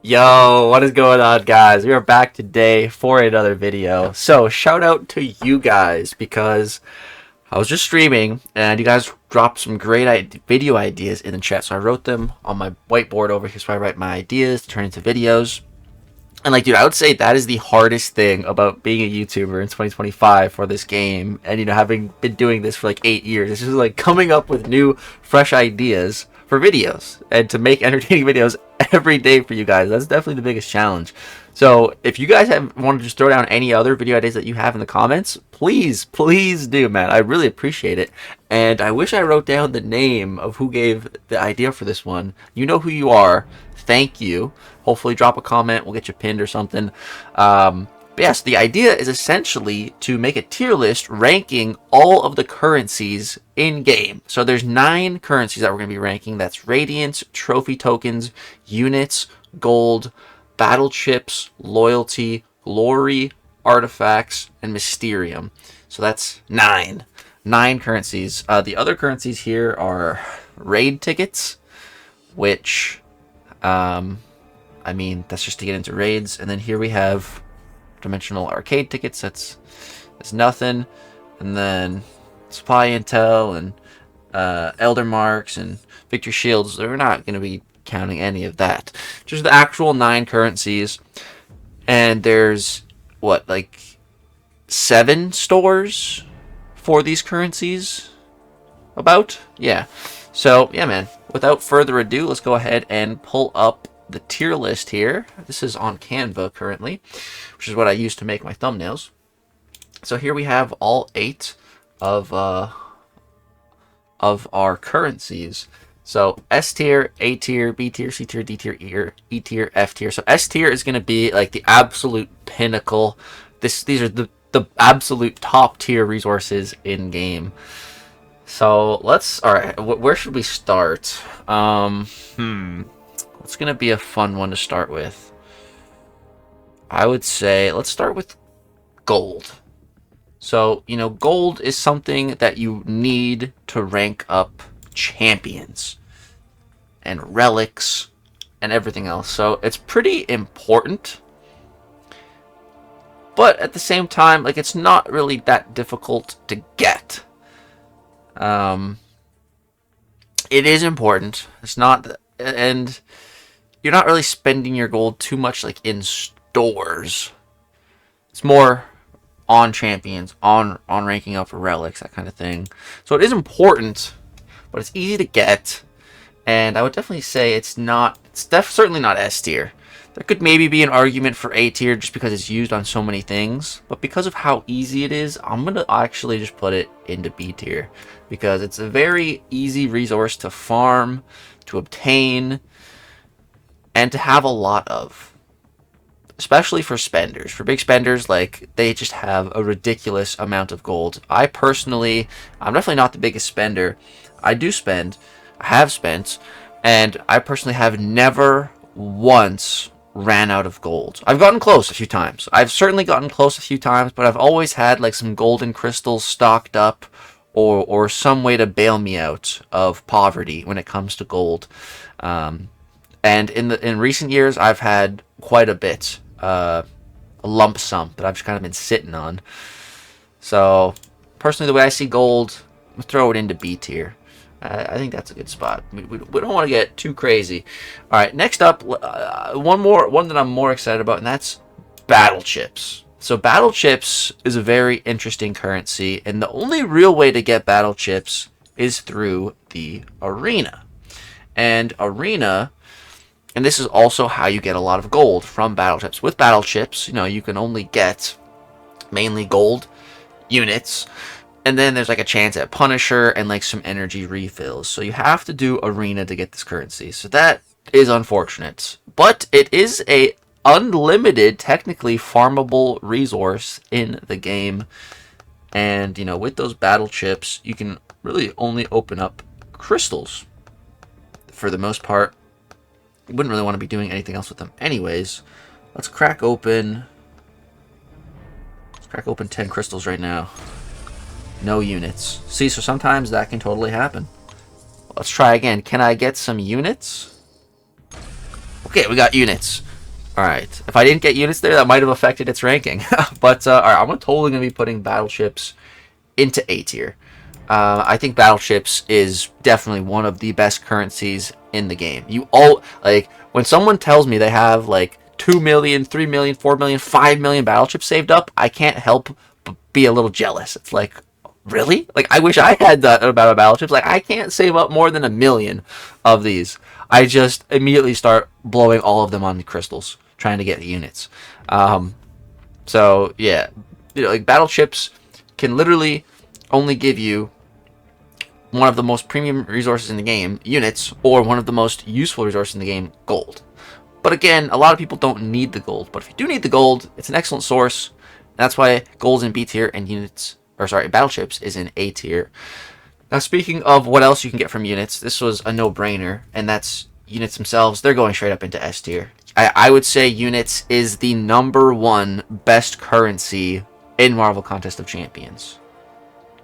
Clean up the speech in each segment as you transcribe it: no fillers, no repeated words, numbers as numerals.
Yo, what is going on, guys? We are back today for another video. So, shout out to you guys because I was just streaming and you guys dropped some great video ideas in the chat. So I wrote them on my whiteboard over here, so I write my ideas to turn into videos. And like, dude, I would say that is the hardest thing about being a YouTuber in 2025 for this game. And, you know, having been doing this for like 8 years, it's just like coming up with new, fresh ideas for videos and to make entertaining videos every day for you guys. That's definitely the biggest challenge. So if you guys want to just throw down any other video ideas that you have in the comments, please do, man. I really appreciate it. And I wish I wrote down the name of who gave the idea for this one. You know who you are. Thank you. Hopefully drop a comment. We'll get you pinned or something. But yes, the idea is essentially to make a tier list ranking all of the currencies in game. So there's 9 currencies that we're going to be ranking. That's Radiance, trophy tokens, units, gold, battle chips, loyalty, glory, artifacts, and Mysterium. So that's 9 currencies. The other currencies here are raid tickets, which, I mean, that's just to get into raids. And then here we have dimensional arcade tickets. That's nothing. And then supply intel and elder marks and victory shields. They're not going to be counting any of that. Just the actual 9 currencies. And there's what, like 7 stores for these currencies? About? Yeah. So yeah, man, without further ado, let's go ahead and pull up the tier list here. This is on Canva currently, which is what I use to make my thumbnails. So here we have all 8 of our currencies. So S tier, A tier, B tier, C tier, D tier, E tier, F tier. So S tier is going to be like the absolute pinnacle. These are the absolute top tier resources in game. So let's, all right, where should we start? It's going to be a fun one to start with. I would say let's start with gold. So, you know, gold is something that you need to rank up champions and relics and everything else. So it's pretty important. But at the same time, like, it's not really that difficult to get. It is important. It's not, and you're not really spending your gold too much like in stores. It's more on champions, on ranking up for relics, that kind of thing. So it is important, but it's easy to get. And I would definitely say it's certainly not S tier. There could maybe be an argument for A tier just because it's used on so many things. But because of how easy it is, I'm going to actually just put it into B tier. Because it's a very easy resource to farm, to obtain, and to have a lot of. Especially for spenders. For big spenders, like, they just have a ridiculous amount of gold. I'm definitely not the biggest spender. I do spend, I have spent, and I personally have never once ran out of gold. I've gotten close a few times. I've certainly gotten close a few times, but I've always had like some golden crystals stocked up or some way to bail me out of poverty when it comes to gold. And in recent years, I've had quite a bit, a lump sum that I've just kind of been sitting on. So personally, the way I see gold, I'm gonna throw it into B tier. I think that's a good spot. We don't want to get too crazy. All right, next up, one that I'm more excited about, and that's battle chips. So battle chips is a very interesting currency, and the only real way to get battle chips is through the arena. And this is also how you get a lot of gold from battle chips. With battle chips, you know, you can only get mainly gold units. And then there's like a chance at Punisher and like some energy refills. So you have to do arena to get this currency. So that is unfortunate. But it is a unlimited, technically farmable resource in the game. And, you know, with those battle chips, you can really only open up crystals. For the most part, you wouldn't really want to be doing anything else with them anyways. Let's crack open 10 crystals right now. No units. See, so sometimes that can totally happen. Let's try again. Can I get some units? Okay, we got units. Alright, if I didn't get units there, that might have affected its ranking. But, alright, I'm totally going to be putting battleships into A tier. I think battleships is definitely one of the best currencies in the game. Like, when someone tells me they have, like, 2 million, 3 million, 4 million, 5 million battleships saved up, I can't help but be a little jealous. It's like, really? Like, I wish I had that about a battleship. Like, I can't save up more than 1 million of these. I just immediately start blowing all of them on crystals, trying to get units. So, yeah. Like, battleships can literally only give you one of the most premium resources in the game, units, or one of the most useful resources in the game, gold. But again, a lot of people don't need the gold. But if you do need the gold, it's an excellent source. That's why gold's in B tier and battleships is in A tier. Now, speaking of what else you can get from units, this was a no-brainer, and that's units themselves. They're going straight up into S tier. I would say units is the #1 best currency in Marvel Contest of Champions.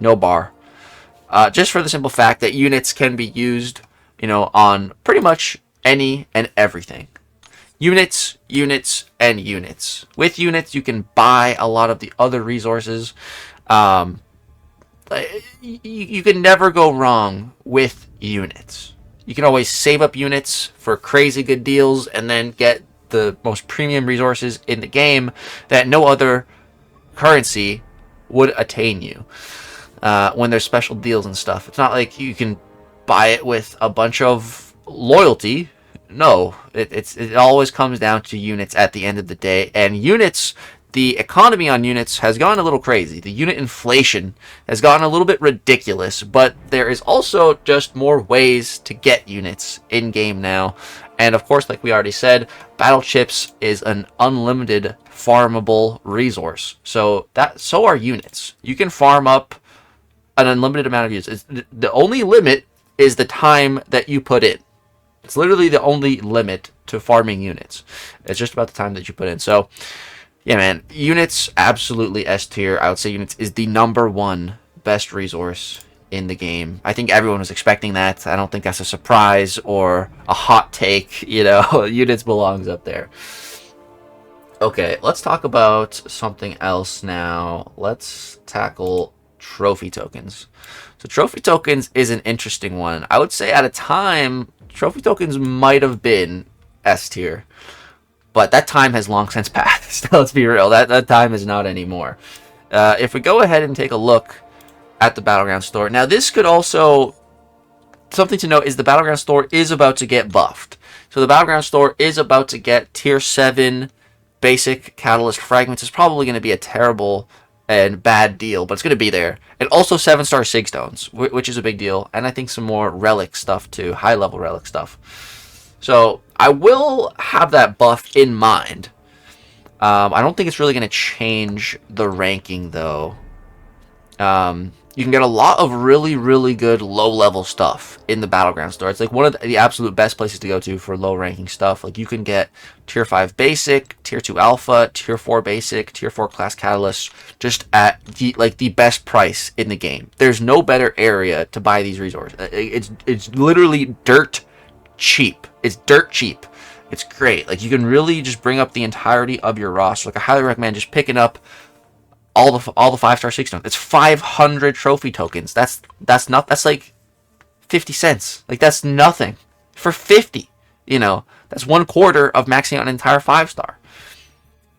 No bar. Just for the simple fact that units can be used, on pretty much any and everything. Units, and units. With units, you can buy a lot of the other resources. You can never go wrong with units. You can always save up units for crazy good deals and then get the most premium resources in the game that no other currency would attain you. When there's special deals and stuff. It's not like you can buy it with a bunch of loyalty. No, it always comes down to units at the end of the day. And units, the economy on units has gone a little crazy. The unit inflation has gotten a little bit ridiculous, but there is also just more ways to get units in-game now. And of course, like we already said, battleships is an unlimited farmable resource. So are units. You can farm up an unlimited amount of units. The only limit is the time that you put in. It's literally the only limit to farming units. It's just about the time that you put in. So, yeah, man, units, absolutely S tier. I would say units is the #1 best resource in the game. I think everyone was expecting that. I don't think that's a surprise or a hot take. Units belongs up there. Okay, let's talk about something else now. Let's tackle trophy tokens. So trophy tokens is an interesting one. I would say at a time, trophy tokens might have been S tier, but that time has long since passed. Let's be real, that time is not anymore. If we go ahead and take a look at the Battleground store, now this could also, something to note is the Battleground store is about to get buffed. So the Battleground store is about to get tier 7 basic catalyst fragments. Is probably going to be a terrible and bad deal, but it's going to be there. And also 7-star Sigstones, which is a big deal. And I think some more relic stuff too, high-level relic stuff. So I will have that buff in mind. I don't think it's really going to change the ranking, though. You can get a lot of really, really good low-level stuff in the Battleground store. It's like one of the absolute best places to go to for low-ranking stuff. Like, you can get Tier 5 Basic, Tier 2 Alpha, Tier 4 Basic, Tier 4 Class Catalyst, just at the best price in the game. There's no better area to buy these resources. It's literally dirt cheap. It's dirt cheap. It's great. Like, you can really just bring up the entirety of your roster. Like, I highly recommend just picking up all the 5-star 6-stones. It's 500 trophy tokens. That's like 50 cents. Like, that's nothing for 50. That's 1/4 of maxing out an entire 5-star.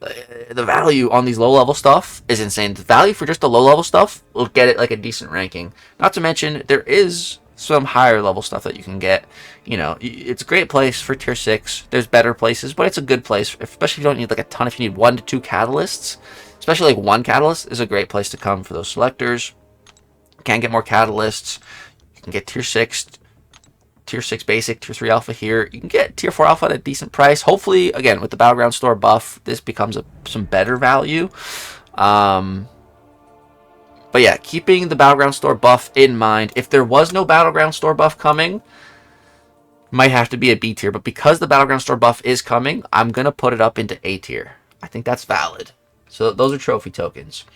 The value on these low-level stuff is insane. The value for just the low-level stuff will get it like a decent ranking. Not to mention, there is some higher level stuff that you can get. It's a great place for tier 6. There's better places, but it's a good place, especially if you don't need like a ton. If you need 1 to 2 catalysts, especially like 1 catalyst is a great place to come for those selectors. You can get more catalysts. You can get tier 6 basic, tier 3 alpha here. You can get tier 4 alpha at a decent price. Hopefully, again, with the Battleground store buff, this becomes some better value. But yeah, keeping the Battleground store buff in mind. If there was no Battleground store buff coming, might have to be a B tier. But because the Battleground store buff is coming, I'm going to put it up into A tier. I think that's valid. So those are trophy tokens.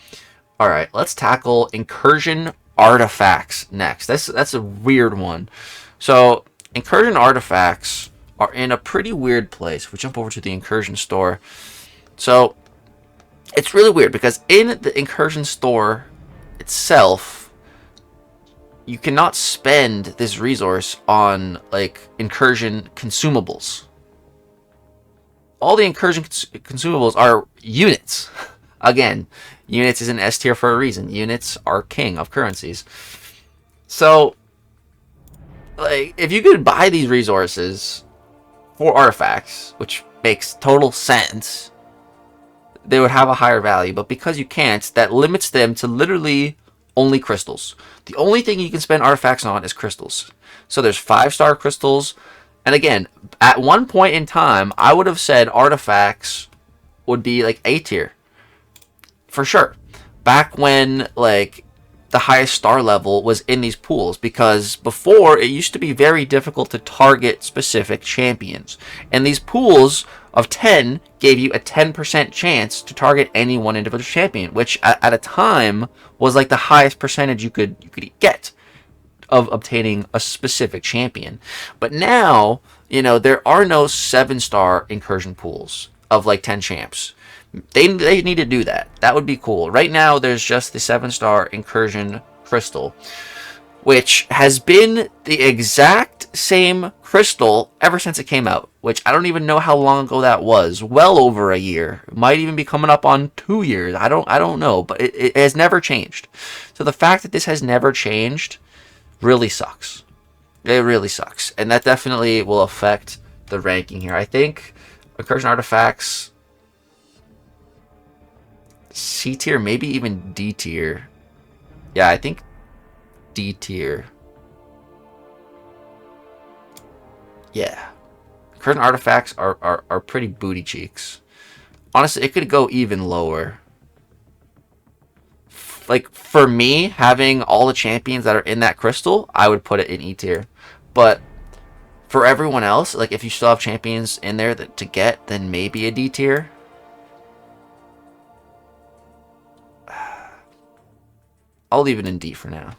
All right, let's tackle incursion artifacts next. That's a weird one. So incursion artifacts are in a pretty weird place. If we jump over to the Incursion store, so it's really weird because in the Incursion store itself, you cannot spend this resource on like Incursion consumables. All the Incursion consumables are units. Again, units is an S tier for a reason. Units are king of currencies. So, like, if you could buy these resources for artifacts, which makes total sense, they would have a higher value. But because you can't, that limits them to literally only crystals. The only thing you can spend artifacts on is crystals. So there's 5-star crystals. And again, at one point in time, I would have said artifacts would be like A tier. For sure. Back when like the highest star level was in these pools, because before it used to be very difficult to target specific champions. And these pools of 10 gave you a 10% chance to target any one individual champion, which at a time was like the highest percentage you could get of obtaining a specific champion. But now, you know, there are no 7-star incursion pools of like 10 champs. They need to do that. That would be cool. Right now, there's just the 7-star incursion crystal, which has been the exact same crystal ever since it came out, which I don't even know how long ago that was. Well over a year. It might even be coming up on 2 years. I don't know, but it has never changed. So the fact that this has never changed really sucks. It really sucks. And that definitely will affect the ranking here. I think incursion artifacts C tier, maybe even D tier. Yeah, I think D tier. Yeah. Current artifacts are pretty booty cheeks. Honestly, it could go even lower. Like, for me, having all the champions that are in that crystal, I would put it in E tier. But for everyone else, like, if you still have champions in there to get, then maybe a D tier. I'll leave it in D for now.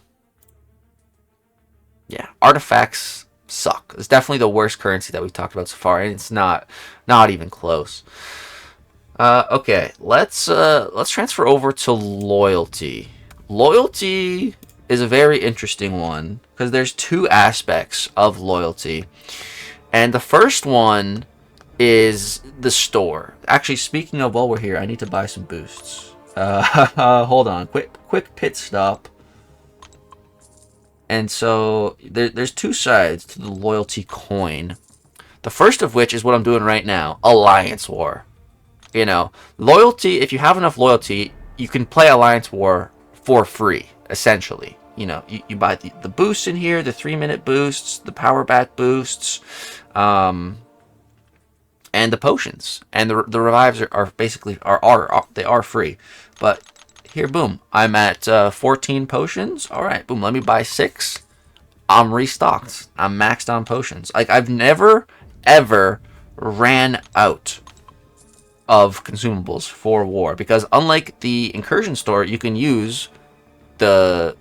Yeah, artifacts suck. It's definitely the worst currency that we've talked about so far, and it's not even close. Okay, let's transfer over to loyalty. Loyalty is a very interesting one because there's 2 aspects of loyalty, and the first one is the store. Actually, speaking of, while we're here, I need to buy some boosts. Hold on, quick pit stop. And so there's 2 sides to the loyalty coin. The first of which is what I'm doing right now, Alliance War. You know, loyalty, if you have enough loyalty, you can play Alliance War for free, essentially. You know, you buy the boosts in here, the 3-minute boosts, the power back boosts, and the potions. And the revives are basically they are free. But here, boom, I'm at 14 potions. All right, boom, let me buy 6. I'm restocked. I'm maxed on potions. Like, I've never, ever ran out of consumables for war. Because unlike the incursion store, you can use the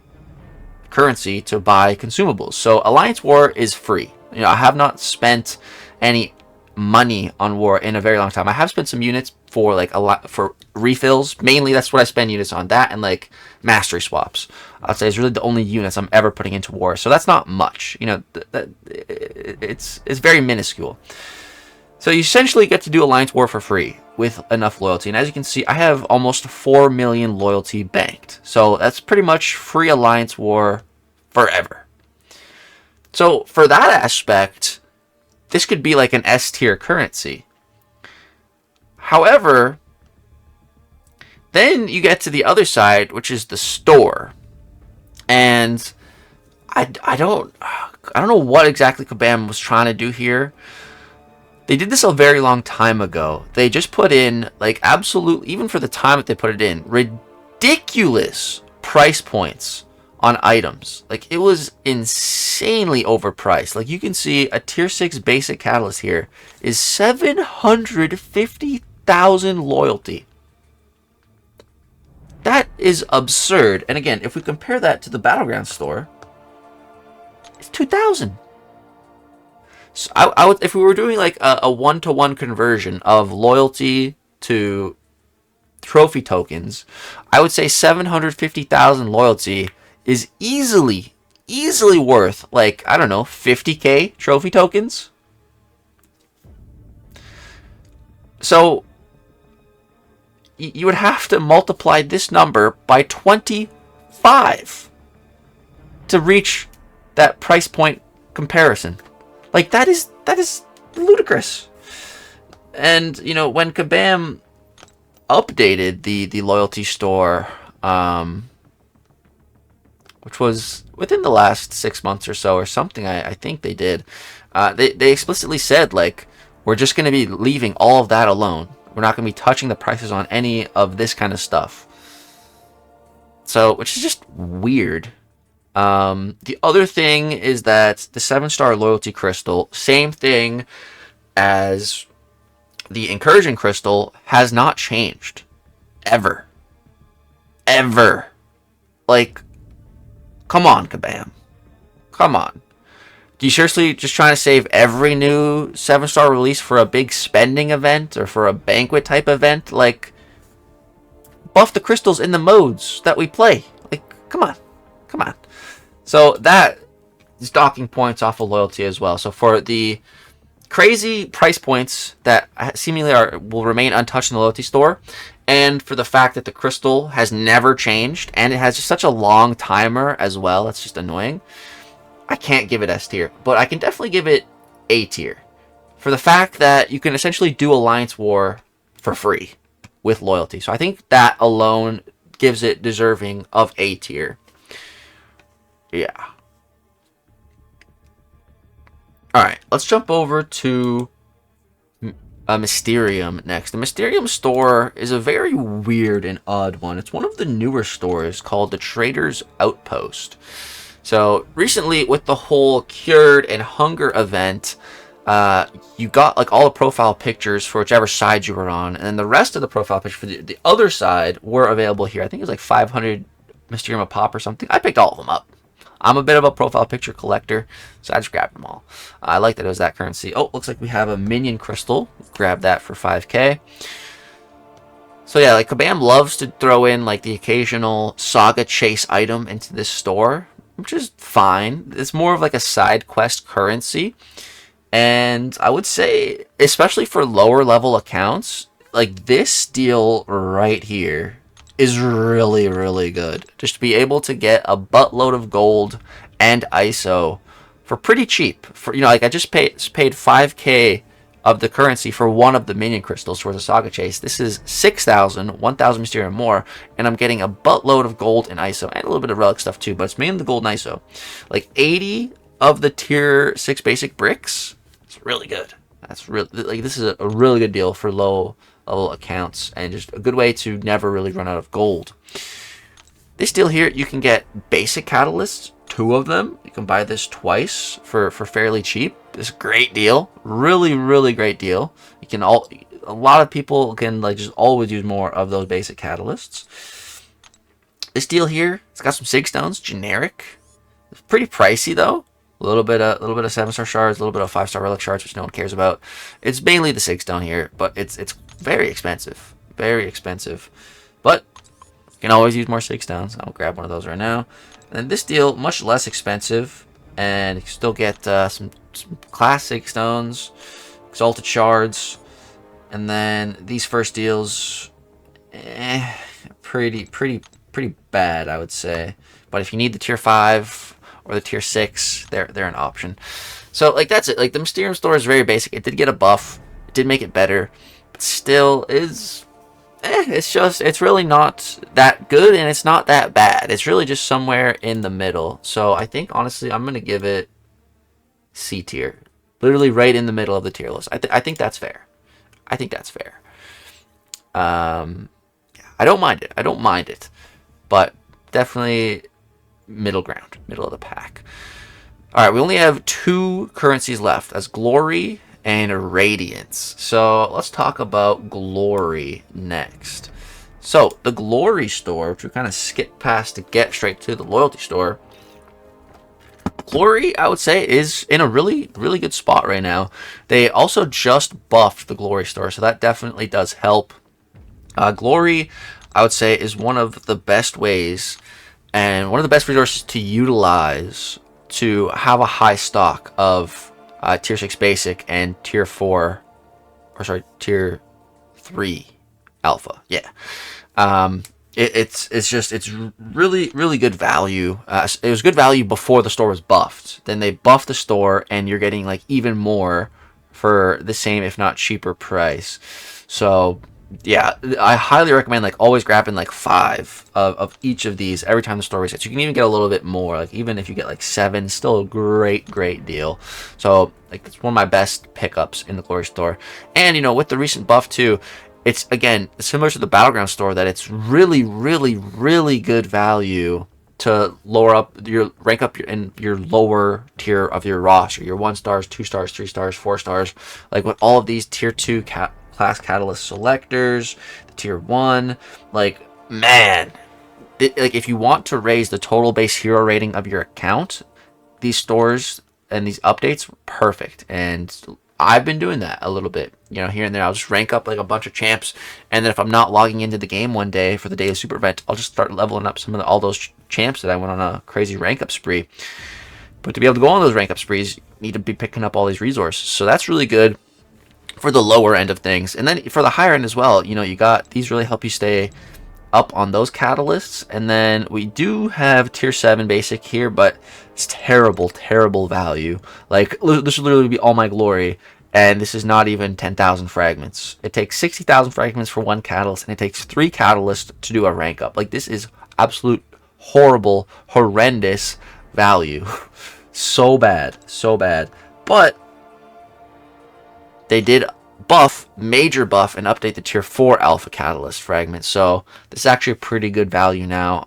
currency to buy consumables. So Alliance War is free. You know, I have not spent any money on war in a very long time. I have spent some units for like for refills. Mainly that's what I spend units on, that and like mastery swaps. I'd say it's really the only units I'm ever putting into war. So that's not much. You know, it's very minuscule. So you essentially get to do Alliance War for free with enough loyalty. And as you can see, I have almost 4 million loyalty banked. So that's pretty much free Alliance War forever. So for that aspect, this could be like an S tier currency. However, then you get to the other side, which is the store. And I don't know what exactly Kabam was trying to do here. They did this a very long time ago. They just put in, like, absolute, even for the time that they put it in, ridiculous price points on items. Like, it was insanely overpriced. Like, you can see a tier 6 basic catalyst here is 750,000 loyalty. That is absurd. And again, if we compare that to the Battleground store, it's 2,000. So I would, if we were doing like a 1-to-1 conversion of loyalty to trophy tokens, I would say 750,000 loyalty is easily worth, like, I don't know, 50k trophy tokens. So you would have to multiply this number by 25 to reach that price point comparison. Like, that is ludicrous. And, you know, when Kabam updated the loyalty store, which was within the last 6 months or so, or something, I think they did, they explicitly said, like, we're just going to be leaving all of that alone. We're not going to be touching the prices on any of this kind of stuff. So, which is just weird. The other thing is that the 7-star loyalty crystal, same thing as the incursion crystal, has not changed. Ever. Like, come on, Kabam. Come on. Do you seriously just trying to save every new 7-star release for a big spending event or for a banquet type event? Like, buff the crystals in the modes that we play. Like, come on. So that is docking points off of loyalty as well. So for the crazy price points that seemingly will remain untouched in the loyalty store, and for the fact that the crystal has never changed and it has just such a long timer as well, that's just annoying. I can't give it S tier, but I can definitely give it A tier for the fact that you can essentially do Alliance War for free with loyalty. So I think that alone gives it deserving of A tier. Yeah. Alright, let's jump over to Mysterium next. The Mysterium store is a very weird and odd one. It's one of the newer stores called the Trader's Outpost. So recently, with the whole Cured and Hunger event, you got like all the profile pictures for whichever side you were on, and then the rest of the profile pictures for the other side were available here. I think it was like 500 Mysterium a pop or something. I picked all of them up. I'm a bit of a profile picture collector, so I just grabbed them all. I like that it was that currency. Oh, looks like we have a minion crystal. Grab that for 5k. So yeah, like Kabam loves to throw in like the occasional saga chase item into this store, which is fine. It's more of like a side quest currency. And I would say, especially for lower level accounts, like this deal right here is really good. Just to be able to get a buttload of gold and ISO for pretty cheap. For, you know, like I just paid 5k of the currency for one of the minion crystals for the saga chase. This is 6,000, 1,000 Mysterium more, and I'm getting a buttload of gold and ISO and a little bit of relic stuff too, but it's mainly the gold and ISO. Like 80 of the tier 6 basic bricks. It's really good. That's really, like, this is a really good deal for low level accounts and just a good way to never really run out of gold. This deal here, you can get basic catalysts, 2 of them. You can buy this twice for fairly cheap. It's a great deal. Really great deal. You can a lot of people can like just always use more of those basic catalysts. This deal here, it's got some sig stones, generic. It's pretty pricey though. A little bit of 7-star shards, a little bit of 5-star relic shards, which no one cares about. It's mainly the sig stone here, but it's very expensive. But you can always use more sig stones. I'll grab one of those right now. And this deal, much less expensive, and you can still get some classic stones, exalted shards, and then these first deals, pretty bad, I would say. But if you need the tier 5 or the tier 6, they're an option. So like that's it. Like the Mysterium store is very basic. It did get a buff. It did make it better, but still is. It's really not that good and it's not that bad. It's really just somewhere in the middle. So I think honestly I'm gonna give it C tier, literally right in the middle of the tier list. I think that's fair. I don't mind it, but definitely middle ground, middle of the pack. All right, we only have 2 currencies left, as Glory and Radiance. So let's talk about Glory next. So the Glory store, which we kind of skip past to get straight to the loyalty store, Glory, I would say, is in a really, really good spot right now. They also just buffed the Glory store, so that definitely does help. Glory, I would say, is one of the best ways and one of the best resources to utilize to have a high stock of tier 6 basic and tier 4, or sorry, tier 3 alpha. Yeah. It's really, really good value. It was good value before the store was buffed. Then they buffed the store, and you're getting like even more for the same, if not cheaper price. So yeah, I highly recommend like always grabbing like 5 of each of these every time the store resets. You can even get a little bit more. Like even if you get like 7, still a great deal. So like it's one of my best pickups in the Glory store. And you know, with the recent buff too, it's again similar to the Battleground store that it's really good value to rank up in your lower tier of your roster, your 1 stars, 2 stars, 3 stars, 4 stars. Like with all of these tier 2 class catalyst selectors, the tier 1, like man, like if you want to raise the total base hero rating of your account, these stores and these updates, perfect. And I've been doing that a little bit, you know, here and there. I'll just rank up like a bunch of champs, and then if I'm not logging into the game one day for the daily super event, I'll just start leveling up all those champs that I went on a crazy rank up spree. But to be able to go on those rank up sprees, you need to be picking up all these resources. So that's really good for the lower end of things. And then for the higher end as well, you know, you got these really help you stay up on those catalysts. And then we do have tier 7 basic here, but it's terrible value. Like this would literally be all my Glory, and this is not even 10,000 fragments. It takes 60,000 fragments for 1 catalyst, and it takes 3 catalysts to do a rank up. Like this is absolute horrendous value. so bad. But they did major buff and update the tier 4 alpha catalyst fragment, so this is actually a pretty good value now.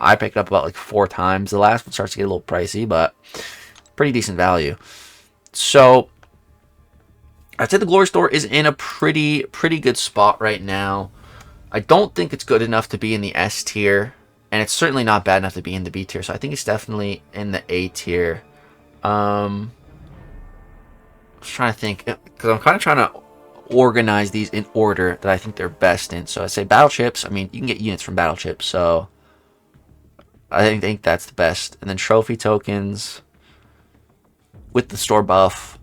I picked up about like 4 times. The last one starts to get a little pricey, but pretty decent value. So I'd say the Glory store is in a pretty good spot right now. I don't think it's good enough to be in the S tier, and it's certainly not bad enough to be in the B tier, so I think it's definitely in the A tier. I'm just trying to think, because I'm kind of trying to organize these in order that I think they're best in. So I say battle chips. I mean, you can get units from battle chips, so I think that's the best. And then trophy tokens with the store buff.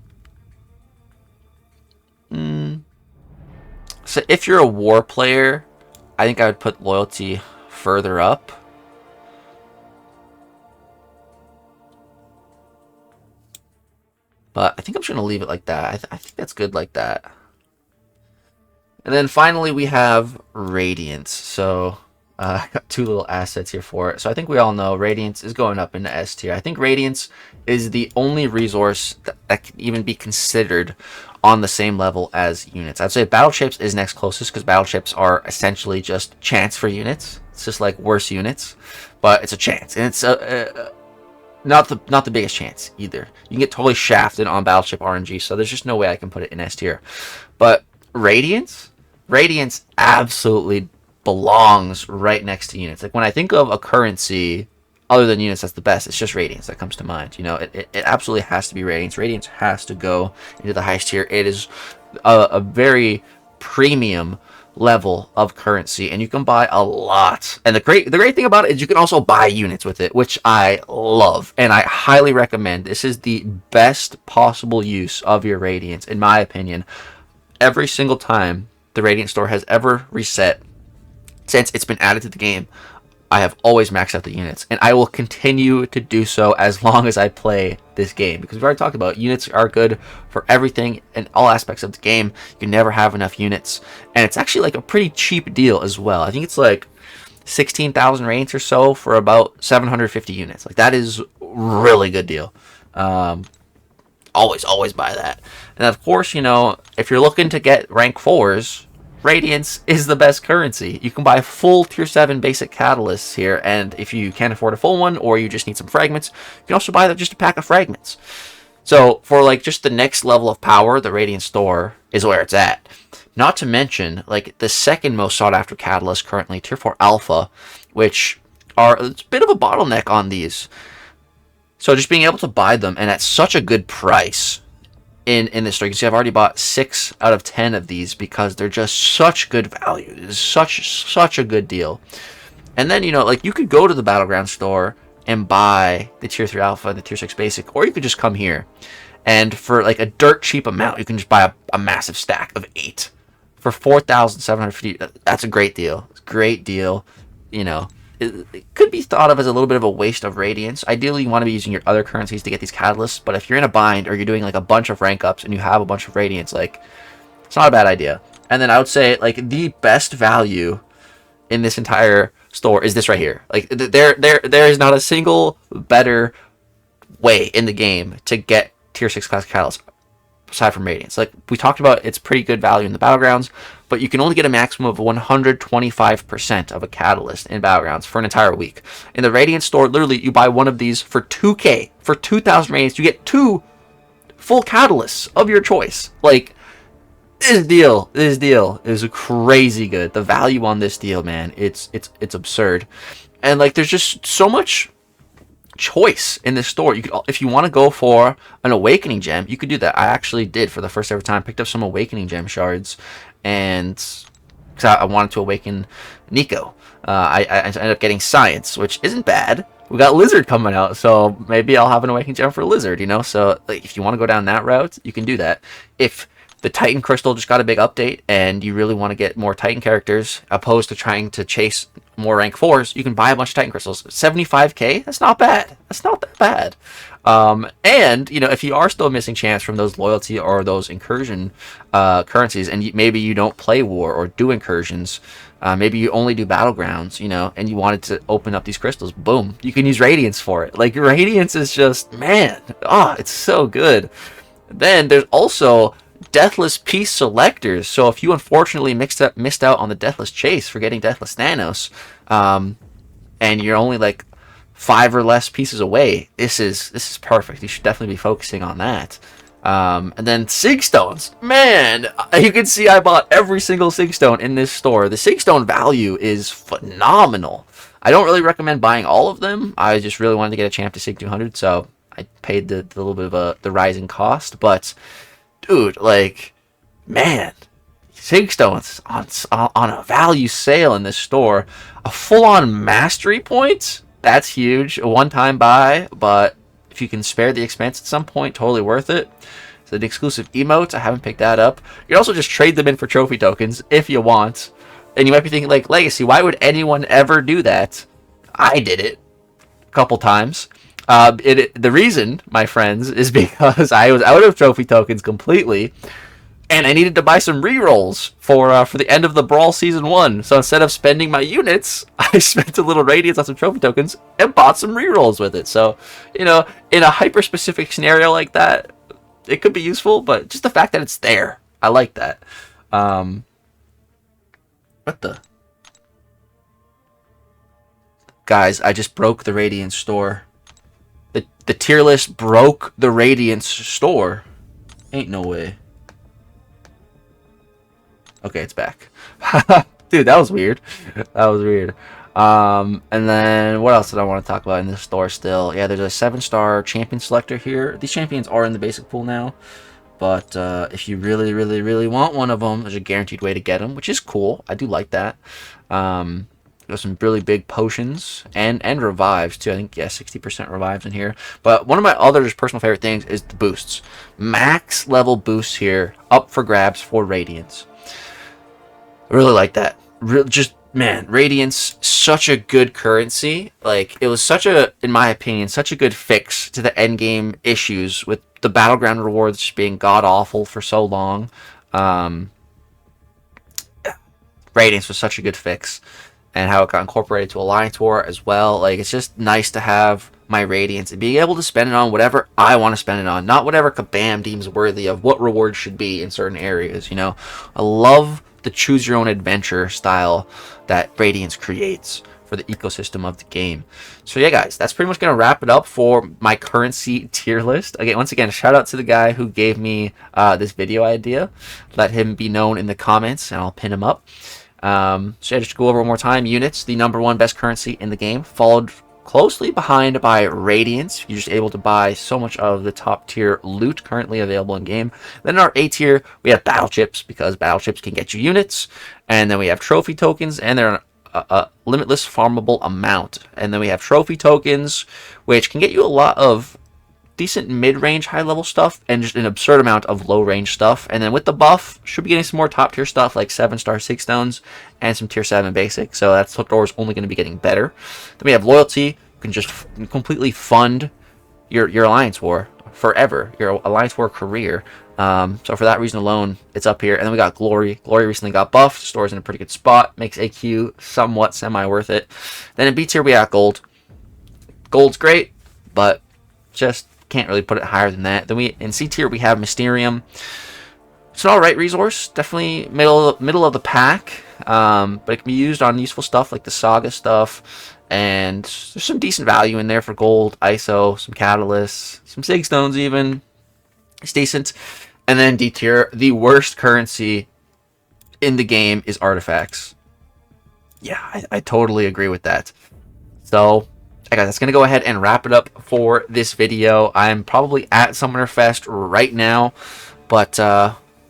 So if you're a war player, I think I would put loyalty further up. But I think I'm just going to leave it like that. I think that's good like that. And then finally we have Radiance. So I got 2 little assets here for it. So I think we all know Radiance is going up into S tier. I think Radiance is the only resource that can even be considered on the same level as units. I'd say Battle Chips is next closest, because Battle Chips are essentially just chance for units. It's just like worse units, but it's a chance. And it's not the biggest chance either. You can get totally shafted on Battleship RNG, so there's just no way I can put it in S tier. But Radiance absolutely belongs right next to units. Like when I think of a currency other than units that's the best, it's just Radiance that comes to mind. You know, it absolutely has to be Radiance. Radiance has to go into the highest tier. It is a very premium level of currency, and you can buy a lot. And the great thing about it is you can also buy units with it, which I love, and I highly recommend. This is the best possible use of your Radiance, in my opinion. Every single time the Radiant store has ever reset since it's been added to the game, I have always maxed out the units, and I will continue to do so as long as I play this game, because we've already talked about units are good for everything and all aspects of the game. You can never have enough units, and it's actually like a pretty cheap deal as well. I think it's like 16,000 Radiance or so for about 750 units. Like that is really good deal. Always buy that. And of course, you know, if you're looking to get rank 4s, Radiance is the best currency. You can buy full tier 7 basic catalysts here, and if you can't afford a full one or you just need some fragments, you can also buy just a pack of fragments. So for like just the next level of power, the Radiant store is where it's at. Not to mention like the second most sought after catalyst currently, tier 4 alpha, which are it's a bit of a bottleneck on these. So just being able to buy them, and at such a good price in this store. You can see I've already bought 6 out of 10 of these because they're just such good value. It's such a good deal. And then, you know, like, you could go to the Battleground store and buy the Tier 3 Alpha and the Tier 6 Basic, or you could just come here. And for, like, a dirt cheap amount, you can just buy a massive stack of 8. For 4,750, that's a great deal. It's a great deal. You know, it could be thought of as a little bit of a waste of Radiance. Ideally, you want to be using your other currencies to get these catalysts, but if you're in a bind or you're doing, like, a bunch of rank ups and you have a bunch of Radiance, like, it's not a bad idea. And then I would say, like, the best value in this entire store is this right here. Like, there is not a single better way in the game to get Tier 6 class catalysts aside from Radiance. Like we talked about, it's pretty good value in the Battlegrounds, but you can only get a maximum of 125% of a catalyst in Battlegrounds for an entire week. In the Radiance store, literally, you buy one of these for 2k. For 2,000 Radiance, you get 2 full catalysts of your choice. Like, this deal is crazy good. The value on this deal, man, it's absurd. And like, there's just so much choice in this store. You could, if you want to go for an Awakening Gem, you could do that. I actually did for the first ever time. Picked up some Awakening Gem shards, and because I wanted to awaken Nico. I ended up getting Science, which isn't bad. We got Lizard coming out, so maybe I'll have an Awakening Gem for Lizard, you know? So like, if you want to go down that route, you can do that. If the Titan Crystal just got a big update and you really want to get more Titan characters opposed to trying to chase more rank 4s, you can buy a bunch of Titan Crystals. 75k? That's not bad. That's not that bad. And, you know, if you are still missing champs from those loyalty or those incursion currencies, and maybe you don't play war or do incursions, maybe you only do battlegrounds, you know, and you wanted to open up these crystals, boom, you can use Radiance for it. Like, Radiance is just, man, it's so good. Then there's also Deathless Piece selectors. So if you unfortunately missed out on the Deathless Chase for getting Deathless Thanos, and you're only like 5 or less pieces away, this is perfect. You should definitely be focusing on that. And then Sig Stones, man, you can see I bought every single Sig Stone in this store. The Sig Stone value is phenomenal. I don't really recommend buying all of them. I just really wanted to get a champ to Sig 200, so I paid the little bit of the rising cost. But dude, like, man, Sig Stones on a value sale in this store. A full-on mastery point, that's huge. A one-time buy, but if you can spare the expense at some point, totally worth it. So the exclusive emotes, I haven't picked that up. You can also just trade them in for trophy tokens if you want. And you might be thinking, like, Legacy, why would anyone ever do that? I did it a couple times. The reason, my friends, is because I was out of trophy tokens completely, and I needed to buy some rerolls for the end of the Brawl Season 1. So instead of spending my units, I spent a little Radiance on some trophy tokens and bought some rerolls with it. So, you know, in a hyper-specific scenario like that, it could be useful, but just the fact that it's there, I like that. What the? Guys, I just broke the Radiance store. The tier list broke the Radiance store. Ain't no way. Okay, it's back. Dude, that was weird. That was weird. And then what else did I want to talk about in this store still? Yeah, there's a 7-star champion selector here. These champions are in the basic pool now. But if you really, really, really want one of them, there's a guaranteed way to get them, which is cool. I do like that. There's some really big potions and revives too. I think, yeah, 60% revives in here. But one of my other personal favorite things is the boosts. Max level boosts here, up for grabs for Radiance. I really like that. Man, Radiance, such a good currency. Like, it was such a, in my opinion, such a good fix to the endgame issues with the battleground rewards just being god-awful for so long. Radiance was such a good fix. And how it got incorporated to Alliance War as well. Like, it's just nice to have my Radiance and being able to spend it on whatever I want to spend it on. Not whatever Kabam deems worthy of what rewards should be in certain areas, you know. I love the choose your own adventure style that Radiance creates for the ecosystem of the game. So yeah, guys, that's pretty much going to wrap it up for my currency tier list. Again, once again, shout out to the guy who gave me this video idea. Let him be known in the comments and I'll pin him up. So yeah, just to go over one more time, units, the #1 best currency in the game, followed closely behind by Radiance. You're just able to buy so much of the top tier loot currently available in game. Then in our A tier, we have battle chips, because battle chips can get you units. And then we have trophy tokens, and they're a limitless farmable amount. And then we have trophy tokens, which can get you a lot of decent mid-range high-level stuff and just an absurd amount of low-range stuff. And then with the buff, should be getting some more top-tier stuff like 7-star 6 stones and some tier 7 basic. So that door is only going to be getting better. Then we have loyalty. You can just completely fund your alliance war forever, your alliance war career. So for that reason alone, it's up here. And then we got glory. Glory recently got buffed. Store's in a pretty good spot. Makes AQ somewhat semi-worth it. Then in B tier, we have gold. Gold's great, but just can't really put it higher than that. Then in C tier, we have Mysterium. It's an alright resource. Definitely middle of the pack. But it can be used on useful stuff like the Saga stuff. And there's some decent value in there for gold, ISO, some catalysts, some sig stones even. It's decent. And then D tier, the worst currency in the game is artifacts. Yeah, I totally agree with that. So, guys, that's going to go ahead and wrap it up for this video. I'm probably at Summoner Fest right now. But,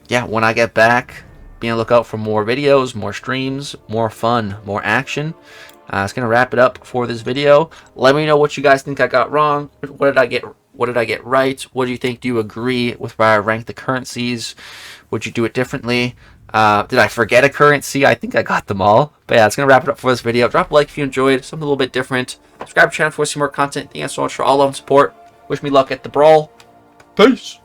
yeah, when I get back, be on the lookout for more videos, more streams, more fun, more action. It's going to wrap it up for this video. Let me know what you guys think I got wrong. What did I get right? What do you think? Do you agree with where I ranked the currencies? Would you do it differently? Did I forget a currency? I think I got them all. But yeah, it's going to wrap it up for this video. Drop a like if you enjoyed. Something a little bit different. Subscribe to the channel for some more content. Thank you so much for all love and support. Wish me luck at the brawl. Peace.